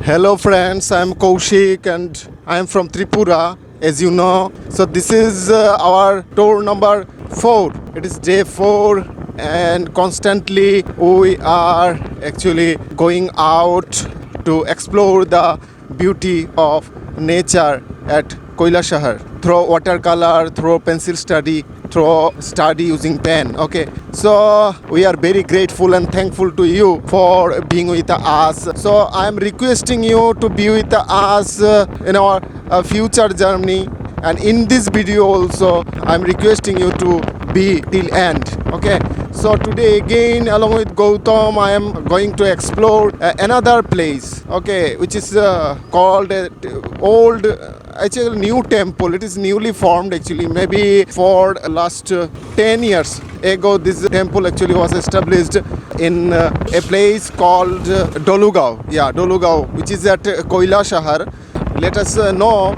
Hello friends, I am Kausik and I am from Tripura, as you know. So this is our tour number 4. It is day 4 and constantly we are actually going out to explore the beauty of nature at Kailashahar through watercolor, through pencil study, through study using pen. Okay, so we are very grateful and thankful to you for being with us. So I am requesting you to be with us in our future journey, and in this video also I am requesting you to be till end. Okay, so today again along with Gautam I am going to explore another place, okay, which is called old actually new temple. It is newly formed actually, maybe for last 10 years ago this temple actually was established in a place called Dolugao, Dolugao, which is at Kailashahar. Let us know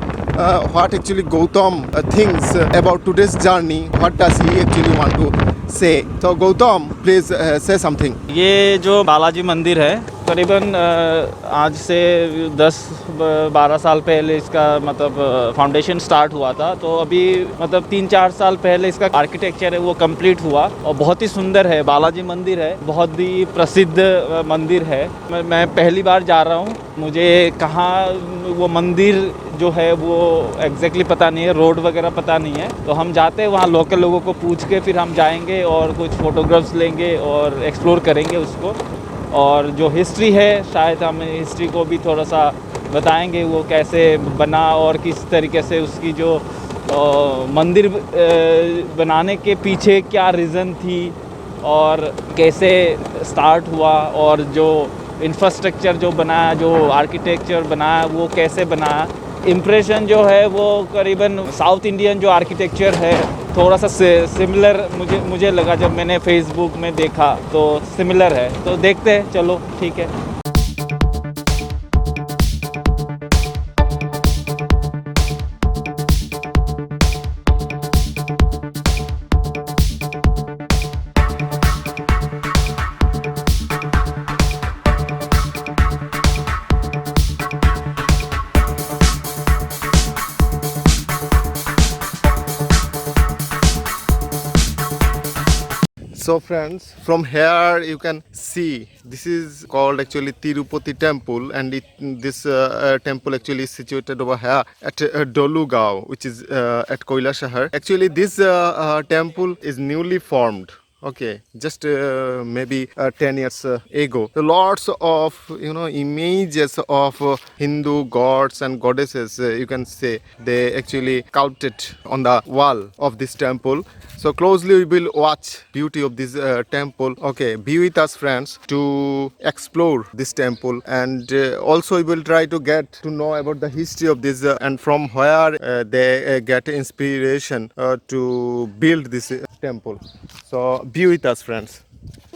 what actually Gautam thinks about today's journey. What does he actually want to say? So Gautam, please say something. ये जो बालाजी मंदिर है करीबन आज से 10-12 साल पहले इसका मतलब फाउंडेशन स्टार्ट हुआ था। तो अभी मतलब 3-4 साल पहले इसका आर्किटेक्चर है वो कंप्लीट हुआ और बहुत ही सुंदर है। बालाजी मंदिर है, बहुत ही प्रसिद्ध मंदिर है। मैं पहली बार जा रहा हूँ। मुझे कहाँ वो मंदिर जो है वो एग्जैक्टली पता नहीं है, रोड वगैरह पता नहीं है। तो हम जाते हैं वहाँ लोकल लोगों को पूछ के फिर हम जाएंगे और कुछ फ़ोटोग्राफ्स लेंगे और एक्सप्लोर करेंगे उसको। और जो हिस्ट्री है शायद हम हिस्ट्री को भी थोड़ा सा बताएंगे, वो कैसे बना और किस तरीके से उसकी जो मंदिर बनाने के पीछे क्या रीज़न थी और कैसे स्टार्ट हुआ और जो इंफ्रास्ट्रक्चर जो बनाया, जो आर्किटेक्चर बनाया वो कैसे बनाया। इम्प्रेशन जो है वो करीबन साउथ इंडियन जो आर्किटेक्चर है थोड़ा सा सिमिलर मुझे लगा जब मैंने फेसबुक में देखा, तो सिमिलर है। तो देखते हैं, चलो ठीक है। So friends, from here you can see this is called actually Tirupati temple, and this temple actually is situated over here at Dolugao, which is at Kailashahar. Actually this temple is newly formed. Okay, just maybe 10 years ago. So lots of images of Hindu gods and goddesses, you can say, they actually sculpted on the wall of this temple. So closely we will watch beauty of this temple. Okay, be with us friends to explore this temple, and also we will try to get to know about the history of this and from where they get inspiration to build this temple. So be with us friends.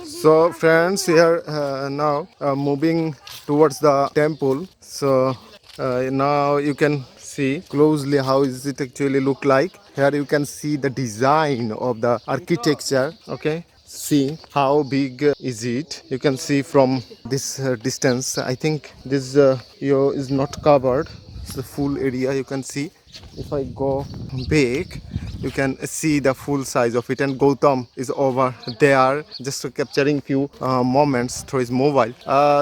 So friends, here now moving towards the temple. So now you can see closely how is it actually look like. Here you can see the design of the architecture. Okay, see how big is it. You can see from this distance. I think this is not covered. It's the full area you can see. If I go back, you can see the full size of it, and Gautam is over there just capturing few moments through his mobile.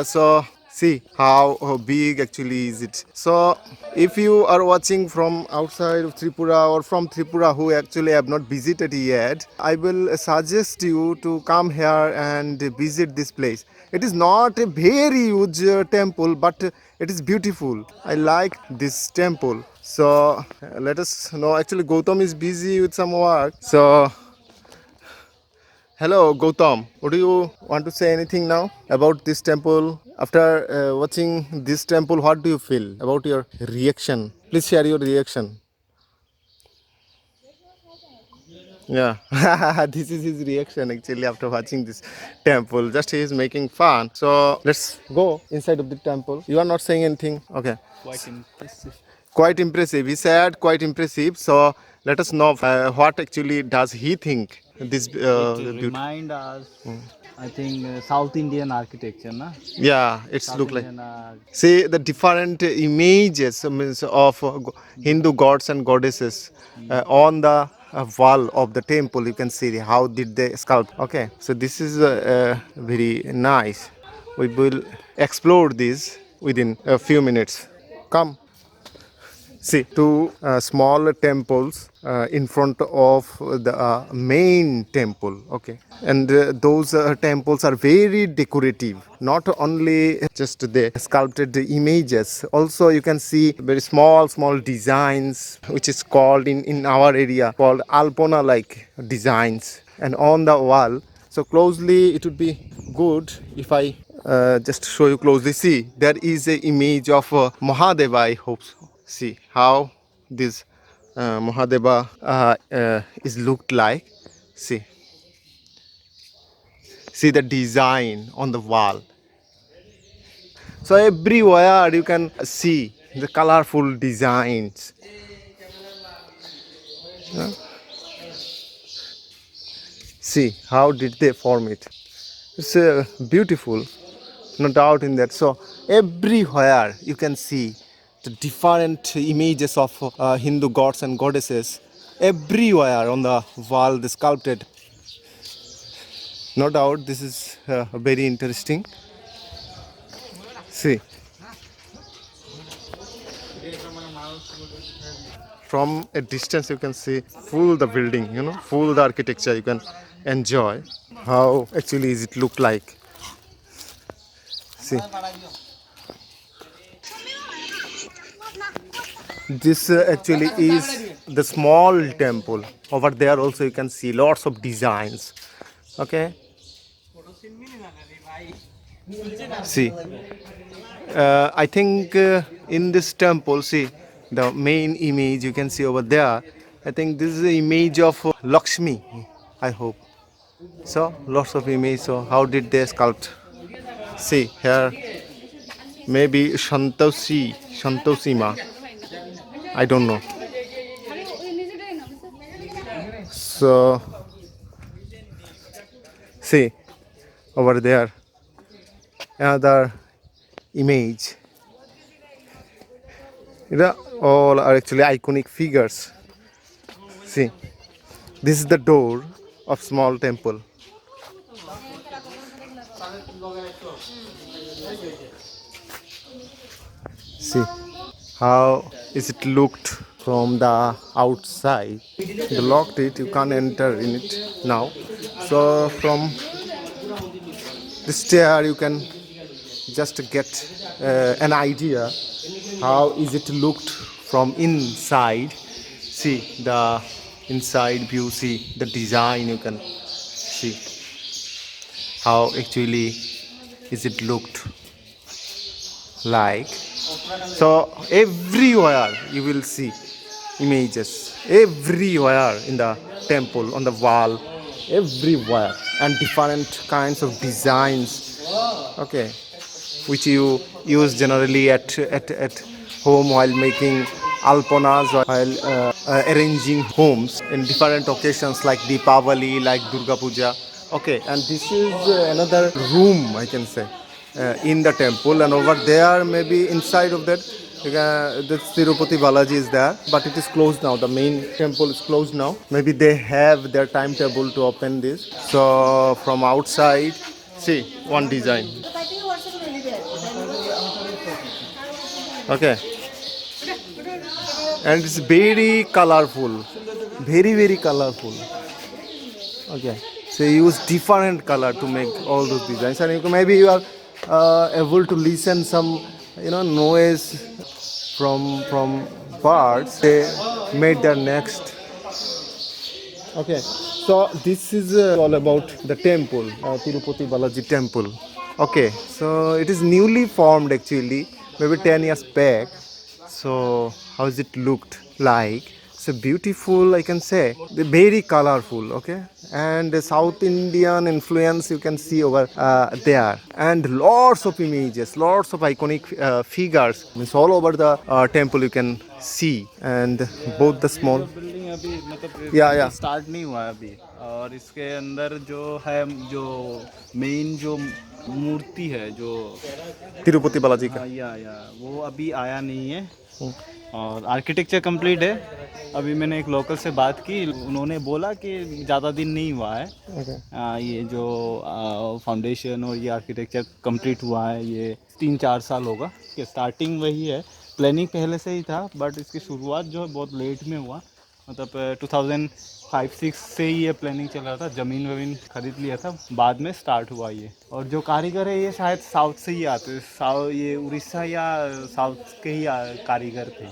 So see how big actually is it. So if you are watching from outside of Tripura or from Tripura who actually have not visited yet, I will suggest you to come here and visit this place. It is not a very huge temple, but it is beautiful. I like this temple. So let us know. Actually Gautam is busy with some work. So hello Gautam, would you want to say anything now about this temple? After watching this temple, what do you feel about your reaction? Please share your reaction. Yeah, this is his reaction actually after watching this temple. Just he is making fun. So let's go inside of the temple. You are not saying anything? Okay. Quite impressive. Quite impressive. He said quite impressive. So let us know what actually does he think this It remind us I think South Indian architecture, na? Yeah, it's South look like. Indian. See the different images means of Hindu gods and goddesses on the wall of the temple. You can see how did they sculpt. Okay, so this is very nice. We will explore this within a few minutes. Come. See, two small temples in front of the main temple. Okay, and those temples are very decorative. Not only just the sculpted images, also you can see very small designs, which is called in our area called Alpona like designs, and on the wall. So closely, it would be good if I just show you closely. See, there is a image of Mahadeva. I hope so. See how this Mahadeva is looked like. See, see the design on the wall. So everywhere you can see the colorful designs. See how did they form it? It's beautiful, no doubt in that. So everywhere you can see the different images of Hindu gods and goddesses. Everywhere on the wall, they sculpted. No doubt, this is very interesting. See, from a distance you can see full the building, full the architecture. You can enjoy how actually is it look like. See, this actually is the small temple. Over there also you can see lots of designs. Okay, see, I think in this temple, see the main image you can see over there. I think this is the image of Lakshmi. I hope so. Lots of image. So how did they sculpt? See here, maybe Shantoshi Ma. I don't know. So see over there another image. All are actually iconic figures. See, this is the door of small temple. See how is it looked from the outside. They locked it, you can't enter in it now. So from the stair you can just get an idea how is it looked from inside. See the inside view, see the design, you can see how actually is it looked like. So everywhere you will see images, everywhere in the temple, on the wall, everywhere, and different kinds of designs. Okay, which you use generally at home while making alponas or while arranging homes in different occasions like Deepavali, like Durga Puja. Okay, and this is another room, I can say, in the temple, and over there maybe inside of that the Tirupati Balaji is there, but it is closed now. The main temple is closed now. Maybe they have their timetable to open this. So from outside, see one design. Okay, and it's very colorful, very colorful. Okay, so you use different color to make all those designs, and maybe you are able to listen some noise from birds. They made their nest. Okay, so this is all about the temple, Tirupati Balaji temple. Okay, so it is newly formed actually, maybe 10 years back. So how is it looked like? So beautiful, I can say. They're very colorful, okay? And the South Indian influence you can see over there. And lots of images, lots of iconic figures. It's all over the temple you can see. And both the small... building अभी मतलब Yeah. Start नहीं हुआ है अभी और इसके अंदर जो है, जो मेन जो मूर्ति है, जो तिरुपति बालाजी का। हाँ या वो अभी आया नहीं है। हम्म, और आर्किटेक्चर कंप्लीट है। अभी मैंने एक लोकल से बात की, उन्होंने बोला कि ज़्यादा दिन नहीं हुआ है। okay. ये जो फाउंडेशन और ये आर्किटेक्चर कंप्लीट हुआ है, ये 3-4 साल होगा कि स्टार्टिंग वही है। प्लानिंग पहले से ही था, बट इसकी शुरुआत जो है बहुत लेट में हुआ। मतलब 2005-6 से ही ये प्लानिंग चल रहा था, ज़मीन वमीन खरीद लिया था, बाद में स्टार्ट हुआ ये। और जो कारीगर है ये शायद साउथ से ही आते, ये उड़ीसा या साउथ के ही कारीगर थे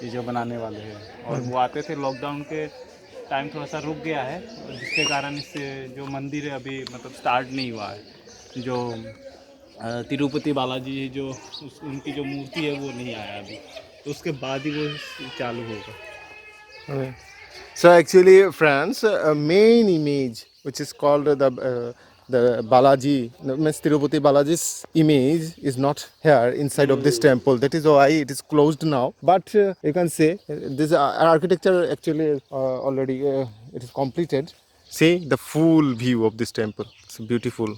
ये जो बनाने वाले हैं। और वो आते थे, लॉकडाउन के टाइम थोड़ा सा रुक गया है, और जिसके कारण इससे जो मंदिर है अभी मतलब स्टार्ट नहीं हुआ है। जो तिरुपति बालाजी जो उनकी जो मूर्ति है वो नहीं आया अभी, तो उसके बाद ही वो चालू होगा। Okay. So actually, friends, a main image which is called the Balaji, means Tirupati Balaji's image is not here inside of this temple. That is why it is closed now. But you can say this architecture actually already it is completed. See the full view of this temple. It's beautiful.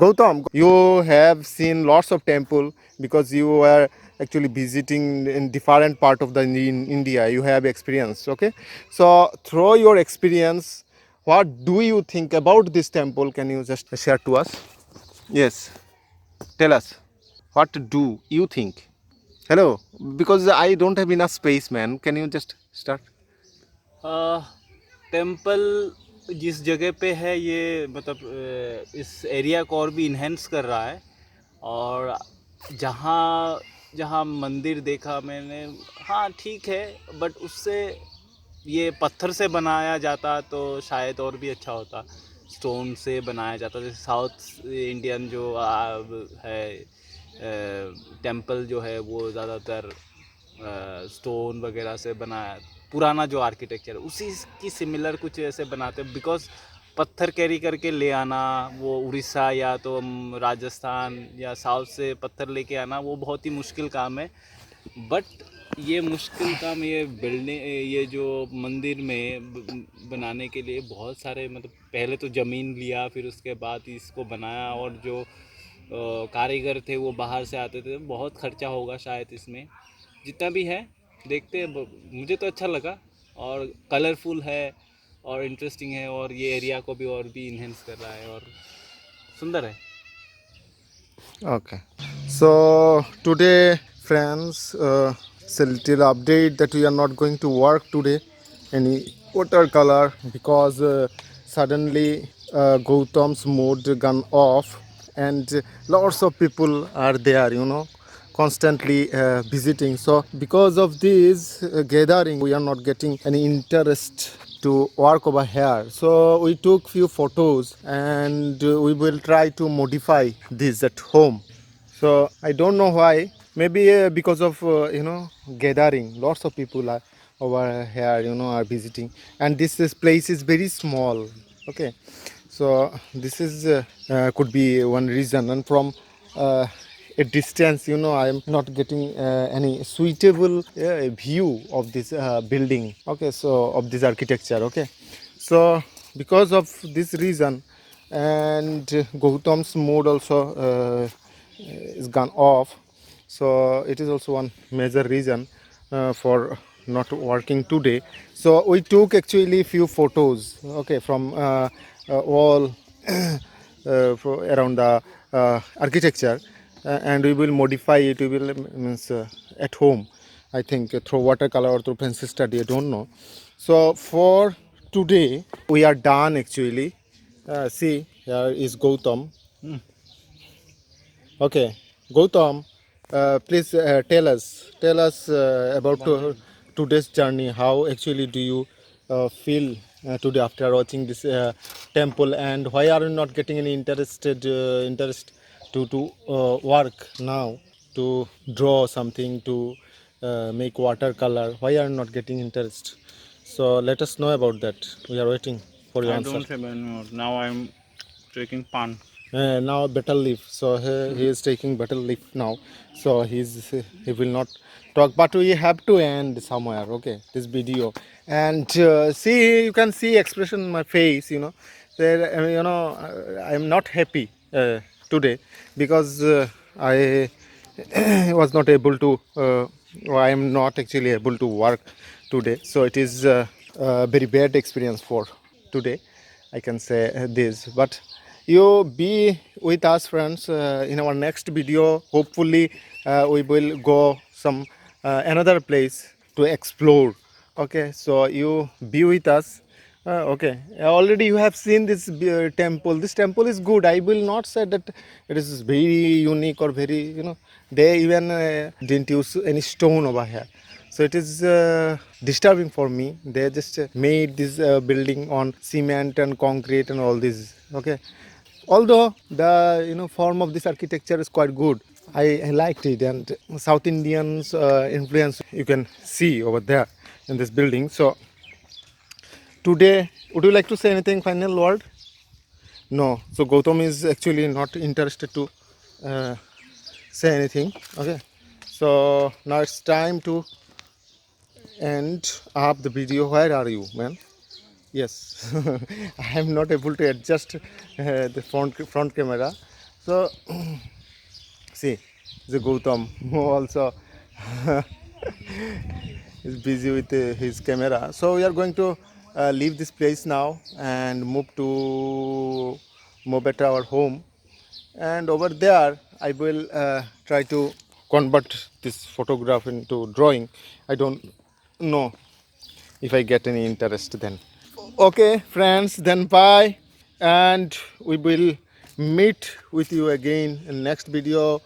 Gautam, you have seen lots of temple because you were actually visiting in different part of the in India. You have experience, okay? So through your experience, what do you think about this temple? Can you just share to us? Yes, tell us. What do you think? Hello, because I don't have enough space, man. Can you just start? Temple जिस जगह पे है ये मतलब इस area को और भी इन्हेंस कर रहा है। और जहाँ जहाँ मंदिर देखा मैंने, हाँ ठीक है, बट उससे ये पत्थर से बनाया जाता तो शायद और भी अच्छा होता। स्टोन से बनाया जाता, जैसे साउथ इंडियन जो है टेम्पल जो है वो ज़्यादातर स्टोन वगैरह से बनाया, पुराना जो आर्किटेक्चर है उसी की सिमिलर कुछ ऐसे बनाते हैं। बिकॉज पत्थर कैरी करके ले आना, वो उड़ीसा या तो राजस्थान या साउथ से पत्थर लेके आना वो बहुत ही मुश्किल काम है। बट ये मुश्किल काम, ये बिल्डिंग, ये जो मंदिर में बनाने के लिए बहुत सारे मतलब पहले तो ज़मीन लिया, फिर उसके बाद इसको बनाया, और जो कारीगर थे वो बाहर से आते थे, बहुत खर्चा होगा शायद इसमें। जितना भी है देखते हैं, मुझे तो अच्छा लगा और कलरफुल है और इंटरेस्टिंग है, और ये एरिया को भी और भी इन्हेंस कर रहा है और सुंदर है। Okay. So today, friends, it's a little update that we are not going to work today any watercolor because suddenly Gautam's mood gone off and lots of people are there, you know, constantly visiting. So because of this gathering, we are not getting any interest to work over here. So we took few photos and we will try to modify this at home. So I don't know why. Maybe because of gathering. Lots of people are over here, you know, are visiting, and this place is very small. Okay, so this is could be one reason. And from a distance, you know, I am not getting any suitable view of this building. Okay, so of this architecture. Okay, so because of this reason, and Gautam's mood also is gone off, so it is also one major reason for not working today. So we took actually few photos, okay, from all around the architecture, and we will modify it. We will means at home, I think, through watercolor or through pencil study, I don't know. So for today we are done actually. See, here is Gautam. Okay, Gautam, please tell us about today's journey. How actually do you feel today after watching this temple, and why are you not getting any interest to work now, to draw something, to make watercolor? Why are you not getting interest? So let us know about that. We are waiting for your I answer. don't have any more. Now I'm drinking pan. now better leave. So he is taking better leave now. So he will not talk, but we have to end somewhere. Okay, this video, and see, you can see expression in my face. That I am not happy today because I was not able to. Or I am not actually able to work today. So it is a very bad experience for today. I can say this, but you be with us, friends, in our next video. Hopefully we will go some another place to explore. Okay, so you be with us. Okay, already you have seen this temple. This temple is good. I will not say that it is very unique or very, they even didn't use any stone over here. So it is disturbing for me. They just made this building on cement and concrete and all this. Okay, although the form of this architecture is quite good. I liked it, and South Indians influence you can see over there in this building. So today, would you like to say anything final word? No. So Gautam is actually not interested to uh, say anything. Okay. So now it's time to end up the video. Where are you, man? Yes, I am not able to adjust the front camera. So see, the Gautam who also is busy with his camera. So we are going to leave this place now and move back to our home. And over there, I will try to convert this photograph into drawing. I don't know if I get any interest then. Okay, friends, then bye. And we will meet with you again in next video.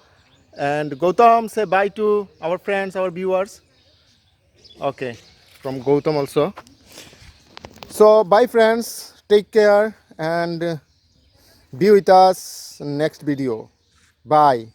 And Gautam, say bye to our friends, our viewers. Okay, from Gautam also. So bye, friends. Take care and be with us in next video. Bye.